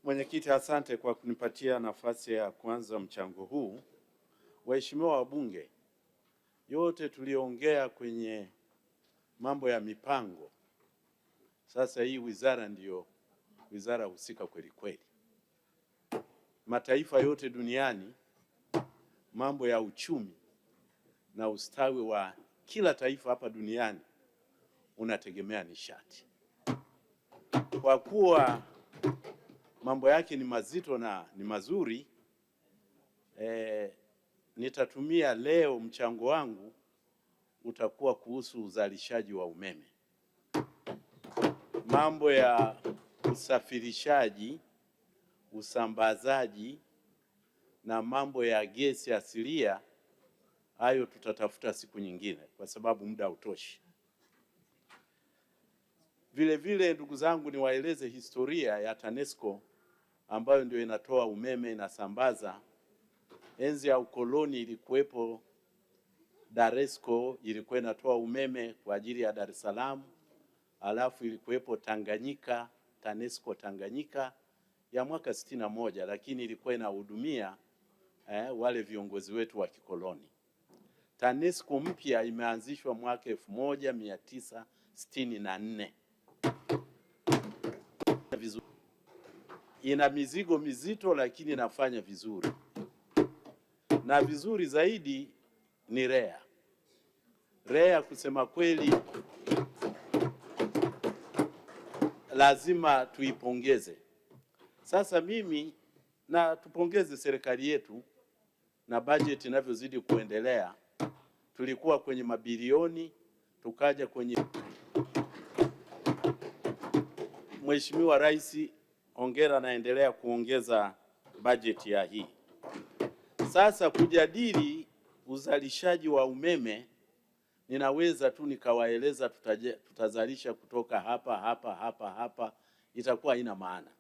Mwenyekiti, asante kwa kunipatia nafasi ya kuanza mchango huu. Waheshimiwa wabunge, yote tuliongea kwenye mambo ya mipango, sasa hii wizara ndiyo wizara husika kweli kweli. Mataifa yote duniani, mambo ya uchumi na ustawi wa kila taifa hapa duniani unategemea nishati. Kwa kuwa mambo yake ni mazito na ni mazuri, nitatumia leo mchango wangu utakuwa kuhusu uzalishaji wa umeme. Mambo ya usafirishaji, usambazaji na mambo ya gesi asilia, hayo tutatafuta siku nyingine kwa sababu muda hautoshi. Vile vile, ndugu zangu, niwaeleze historia ya TANESCO ambayo ndio inatoa umeme, inasambaza. Enzi ya ukoloni ilikuwepo DARESCO, ilikuwa inatoa umeme kwa ajili ya Dar es Salaam. Alafu ilikuwepo Tanganyika, TANESCO Tanganyika ya mwaka 61, lakini ilikuwa inahudumia wale viongozi wetu wa kikoloni. TANESCO mpya imeanzishwa mwaka 1964. Ina mizigo mizito lakini inafanya vizuri, na vizuri zaidi ni REA. REA kusema kweli lazima tuipongeze. Sasa mimi na tupongeze serikali yetu, na bajeti inavyozidi kuendelea, tulikuwa kwenye mabilioni tukaja kwenye. Mheshimiwa Rais, hongera, naendelea kuongeza bajeti ya hii. Sasa kujadili uzalishaji wa umeme, ninaweza tu nikawaeleza tutazalisha kutoka hapa, itakuwa haina maana.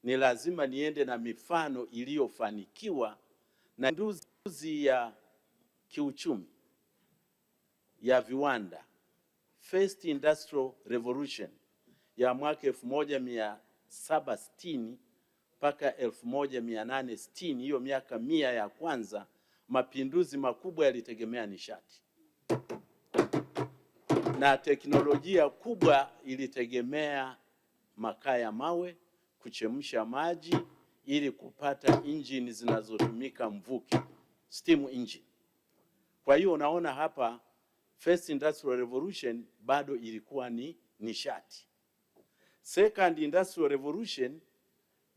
Ni lazima niende na mifano iliyofanikiwa na mapinduzi ya kiuchumi ya viwanda, First Industrial Revolution ya mwaka 1760 mpaka 1860, hiyo miaka 100 ya kwanza, mapinduzi makubwa yalitegemea nishati, na teknolojia kubwa ilitegemea makaa ya mawe, kuchemsha maji ili kupata injini zinazotumika mvuke, steam engine. Kwa hiyo unaona hapa First Industrial Revolution bado ilikuwa ni nishati. Second Industrial Revolution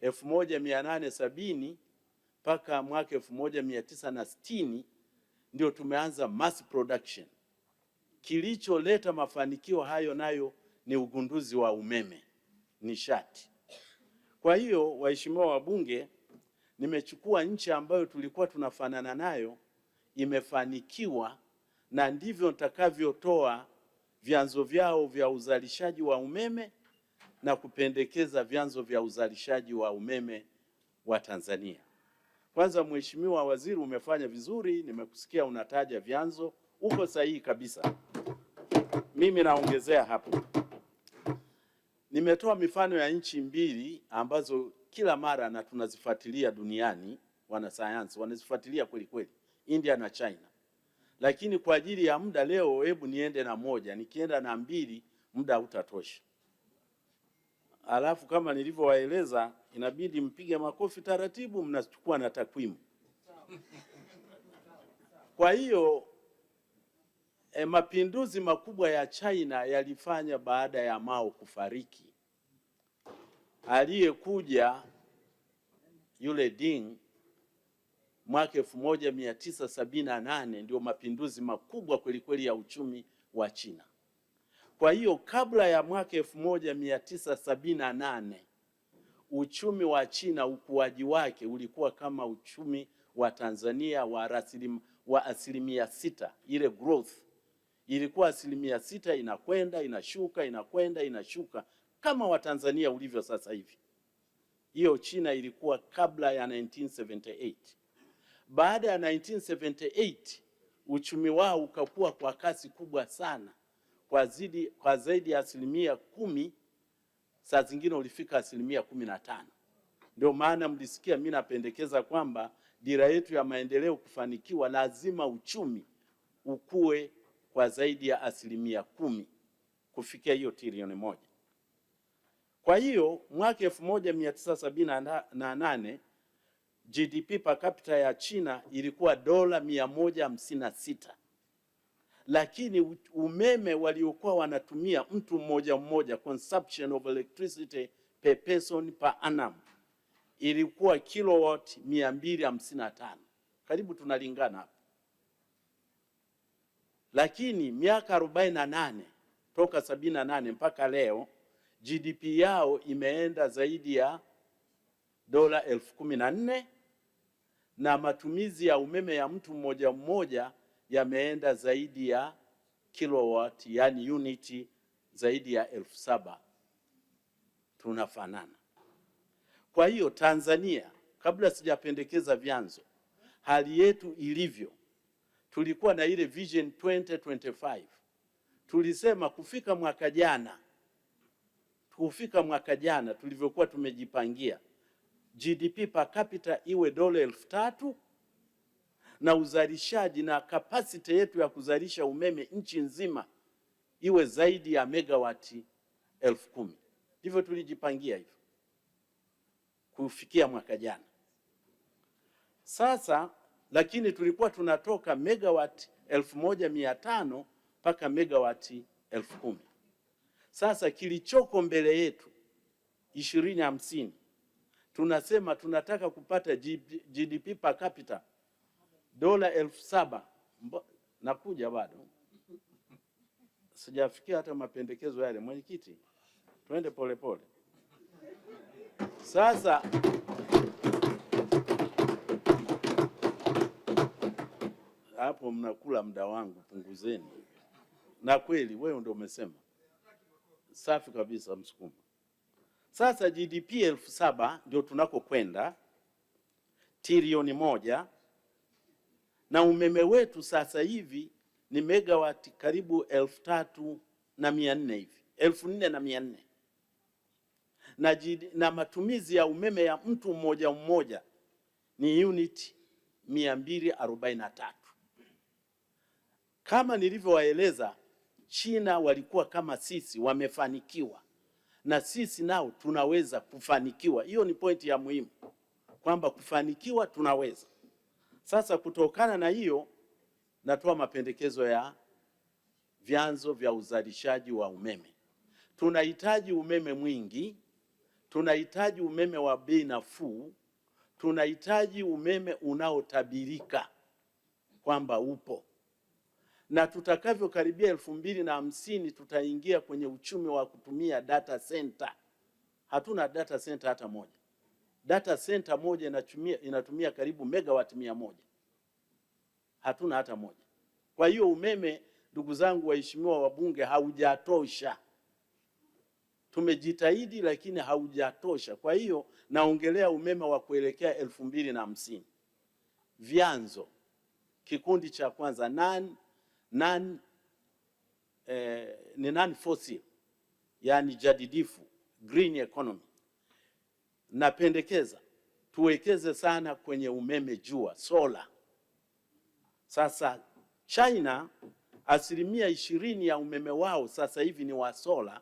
1870 mpaka mwaka 1960 ndio tumeanza mass production. Kilicholeta mafanikio hayo nayo ni ugunduzi wa umeme, nishati. Kwa hiyo waheshimiwa wabunge, nimechukua nchi ambayo tulikuwa tunafanana nayo imefanikiwa, na ndivyo nitakavyotoa vyanzo vyao vya uzalishaji wa umeme na kupendekeza vyanzo vya uzalishaji wa umeme wa Tanzania. Kwanza, Mheshimiwa Waziri, umefanya vizuri, nimekusikia unataja vyanzo, uko sahihi kabisa. Mimi naongezea hapo. Nimetoa mifano ya nchi mbili ambazo kila mara na tunazifuatilia duniani, wanasayansi wanazifuatilia kweli kweli, India na China. Lakini kwa ajili ya muda leo, hebu niende na moja, nikienda na mbili muda hautatosha. Alafu kama nilivyowaeleza, inabidi mpige makofi taratibu, mnachukua na takwimu. Kwa hiyo mapinduzi makubwa ya China yalifanya baada ya Mao kufariki. Aliyekuja yule Deng mwaka 1978 ndio mapinduzi makubwa kweli kweli ya uchumi wa China. Kwa hiyo kabla ya mwaka 1978 uchumi wa China, ukuaji wake ulikuwa kama uchumi wa Tanzania wa 6%. Ile growth ilikuwa 6%, inakwenda inashuka, inakwenda inashuka, kama wa Tanzania ulivyo sasa hivi. Hiyo China ilikuwa kabla ya 1978. Baada ya 1978 uchumi wao ukakua kwa kasi kubwa sana, kwa zaidi ya 10%, saa zingine ulifika 15%. Ndio maana mlisikia mimi napendekeza kwamba dira yetu ya maendeleo kufanikiwa, lazima uchumi ukue kwa zaidi ya 10% kufikia hiyo trilioni 1. Kwa hiyo mwaka 1978 GDP per capita ya China ilikuwa dola 156, lakini umeme waliokuwa wanatumia mtu mmoja mmoja, consumption of electricity per person per annum, ilikuwa kilowatt 255. Karibu tunalingana hapa. Lakini miaka 48 toka 78 mpaka leo GDP yao imeenda zaidi ya dola 14,000 na matumizi ya umeme ya mtu mmoja mmoja yameenda zaidi ya kilowatt, yani uniti zaidi ya 7,000. Tunafanana. Kwa hiyo Tanzania, kabla sijapendekeza vyanzo, hali yetu ilivyo, tulikuwa na ile Vision 2025. Tulisema kufika mwaka jana tulivyokuwa tumejipangia, GDP per capita iwe dola 3,000 na uzalishaji na capacity yetu ya kuzalisha umeme nchi nzima iwe zaidi ya megawati 10,000. Hivyo tulijipangia hivyo kufikia mwaka jana. Sasa lakini tulikuwa tunatoka megawati 1,500 mpaka megawati 10,000. Sasa kilichoko mbele yetu 2050, tunasema tunataka kupata GDP per capita dola 7,000. Nakuja bado sijafikia hata mapendekezo yale. Mwenyekiti, twende polepole. Sasa hapo mnakula muda wangu, punguzeni. Na kweli wewe ndio umesema. Safi kabisa, Msukuma. Sasa GDP 7,000 ndio tunakokwenda, trilioni 1, na umeme wetu sasa hivi ni megawati karibu 3,400 hivi, 4,400, na matumizi ya umeme ya mtu mmoja mmoja ni unit 243. Kama nilivyowaeleza, China walikuwa kama sisi, wamefanikiwa, na sisi nao tunaweza kufanikiwa. Hiyo ni pointi ya muhimu, kwamba kufanikiwa tunaweza. Sasa kutokana na hiyo, natoa mapendekezo ya vyanzo vya uzalishaji wa umeme. Tunahitaji umeme mwingi, tunahitaji umeme wa bei nafuu, tunahitaji umeme unaotabirika kwamba upo, na tutakavyokaribia 2050 tutaingia kwenye uchumi wa kutumia data center. Hatuna data center hata moja. Data center moja inatumia karibu megawati 100. Hatuna hata moja. Kwa hiyo umeme, ndugu zangu waheshimiwa wabunge, haujatosha. Tumejitahidi lakini haujatosha. Kwa hiyo naongelea umeme wa kuelekea 2050. Vyanzo, kikundi cha kwanza non fossil, yani jadidifu, green economy. Napendekeza tuwekeze sana kwenye umeme jua, sola. Sasa China 20% ya umeme wao sasa hivi ni wa sola,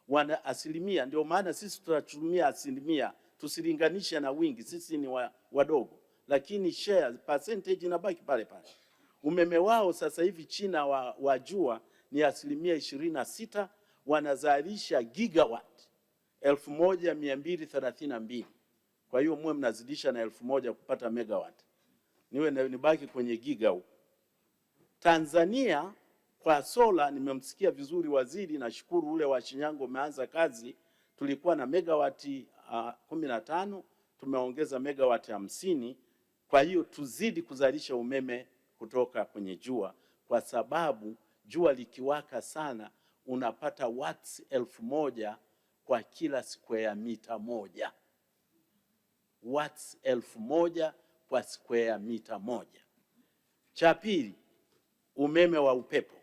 wana 1%. Ndio maana sisi tutatumia 1%, tusilinganishe na wingi, sisi ni wadogo, lakini share percentage inabaki pale pale. Umeme wao sasa hivi China wa jua ni 26%, wanazalisha gigawatt 1,232. Kwa hiyo mwe mnazidisha na 1,000 kupata megawatt, nibaki kwenye giga huko. Tanzania kwa sola, nimemsikia vizuri waziri, nashukuru. Ule wa Shinyanga umeanza kazi, tulikuwa na megawati 15, tumeongeza megawati 50. Kwa hiyo tuzidi kuzalisha umeme kutoka kwenye jua, kwa sababu jua likiwaka sana unapata watts 1,000 kwa kila square mita moja. Watts 1,000 kwa square mita moja. Cha pili, umeme wa upepo.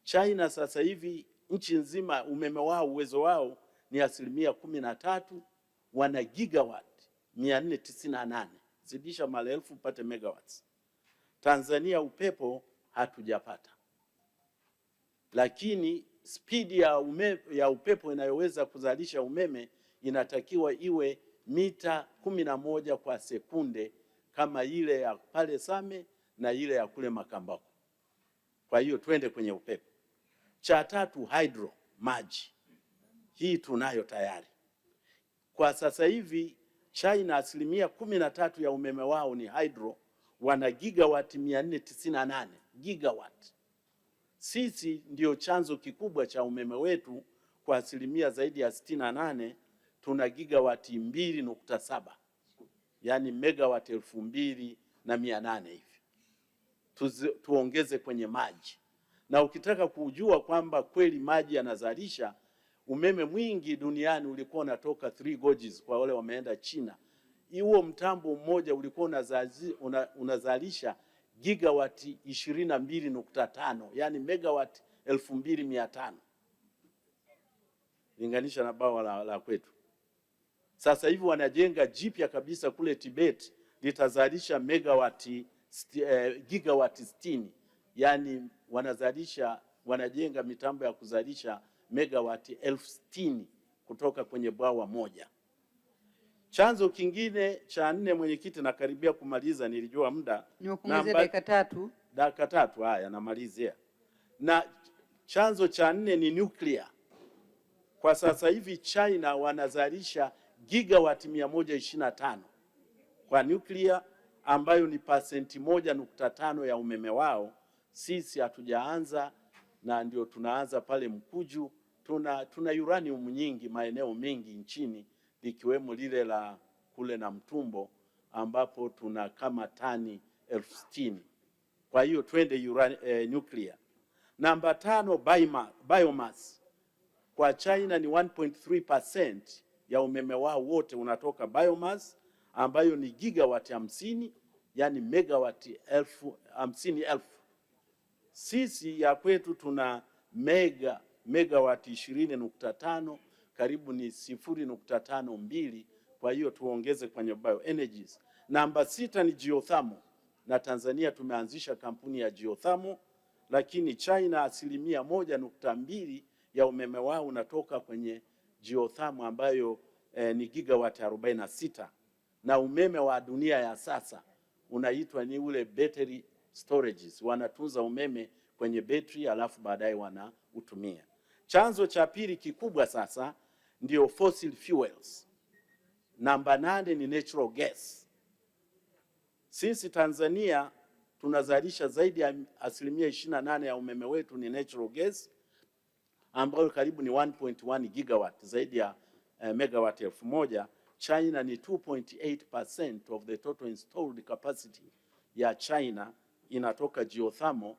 China sasa hivi nchi nzima umeme wao, uwezo wao ni 13%, wana gigawatt 498, zidisha mara 1000 upate megawatts. Tanzania upepo hatujapata, lakini spidi ya upepo inayoweza kuzalisha umeme inatakiwa iwe mita 11 kwa sekunde kama ile ya pale Same na ile ya kule Makambako. Kwa hiyo twende kwenye upepo. Cha tatu, hydro, maji. Hii tunayo tayari. Kwa sasa hivi China 13% ya umeme wao ni hydro, wana gigawati 498 gigawati. Sisi ndio chanzo kikubwa cha umeme wetu kwa zaidi ya 68, tuna gigawati 2.7, yani megawati 2800 hivi. Tuongeze kwenye maji. Na ukitaka kujua kwamba kweli maji yanazalisha umeme mwingi duniani, ulikuwa unatoka Three Gorges kwa wale wameenda China. Huo mtambo mmoja ulikuwa unazalisha gigawati 22.5, yani megawati 2500. Linganisha na bawa la kwetu. Sasa hivi wanajenga jipya kabisa kule Tibet, litazalisha megawati gigawati 60, yani wanajenga mitambo ya kuzalisha megawati 60,000 kutoka kwenye bwawa moja. Chanzo kingine cha 4, mwenyekiti, nakaribia kumaliza, nilijua muda. Nimepunguza dakika 3. Dakika 3, haya namalizia. Na chanzo cha 4 ni nuclear. Kwa sasa hivi China wanazalisha gigawati 125 kwa nuclear, ambayo ni 1.5% ya umeme wao. Sisi hatujaanza, na ndio tunaanza pale Mkuju. Tuna uranium nyingi maeneo mengi nchini, likiwemo lile la kule na Mtumbo ambapo tuna kama tani 60,000. Kwa hiyo twende nuclear. Namba 5, biomass. Kwa China ni 1.3% ya umeme wao wote unatoka biomass, ambayo ni gigawati 50, yani megawati 50,000. Sisi ya kwetu tuna megawati 20.5, karibu ni 0.52. Kwa hiyo tuongeze kwenye bioenergies. Namba 6 ni geothermal, na Tanzania tumeanzisha kampuni ya geothermal, lakini China 1.2 ya umeme wao unatoka kwenye geothermal, ambayo ni gigawati 46. Na umeme wa dunia ya sasa unaitwa ni ule battery storages, wanatunza umeme kwenye betri alafu baadaye wanautumia. Chanzo cha pili kikubwa sasa ndio fossil fuels. Namba 8 ni natural gas. Sisi Tanzania tunazalisha zaidi ya 28% ya umeme wetu ni natural gas, ambayo karibu ni 1.1 gigawatt, zaidi ya megawati 1000. China ni 2.8% of the total installed capacity ya China inatoka geothermal,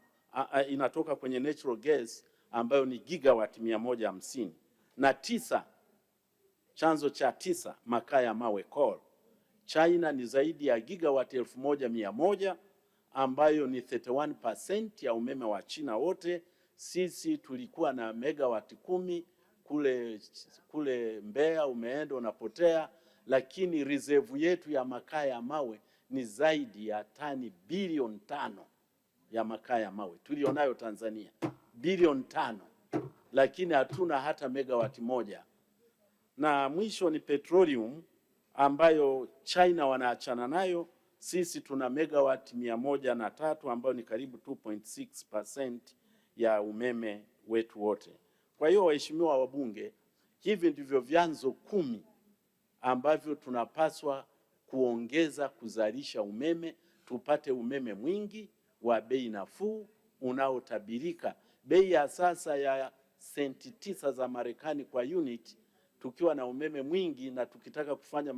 inatoka kwenye natural gas ambayo ni gigawati 150. Na 9, chanzo cha 9, makaa ya mawe, coal. China ni zaidi ya gigawati 1100 ambayo ni 31% ya umeme wa China wote. Sisi tulikuwa na megawati 10 kule Mbeya, umeenda unapotea, lakini reserve yetu ya makaa ya mawe ni zaidi ya tani bilioni 5 ya makaa ya mawe tulionayo Tanzania, bilioni 5, lakini hatuna hata megawati 1. Na mwisho ni petroleum, ambayo China wanaachana nayo. Sisi tuna megawati 103 ambayo ni karibu 2.6% ya umeme wetu wote. Kwa hiyo waheshimiwa wabunge, hivi ndivyo vyanzo 10 ambavyo tunapaswa kuongeza kuzalisha umeme, tupate umeme mwingi wa bei nafuu unaotabirika. Bei ya sasa ya senti 9 za Marekani kwa unit, tukiwa na umeme mwingi na tukitaka kufanya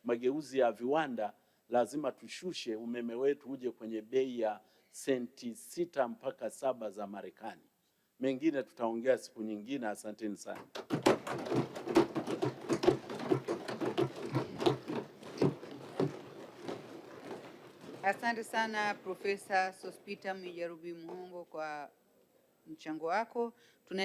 mageuzi ya viwanda, lazima tushushe umeme wetu uje kwenye bei ya senti 6 mpaka 7 za Marekani. Mengine tutaongea siku nyingine. Asanteni sana. Asante sana Profesa Sospeter Mwijarubi Muhongo kwa mchango wako.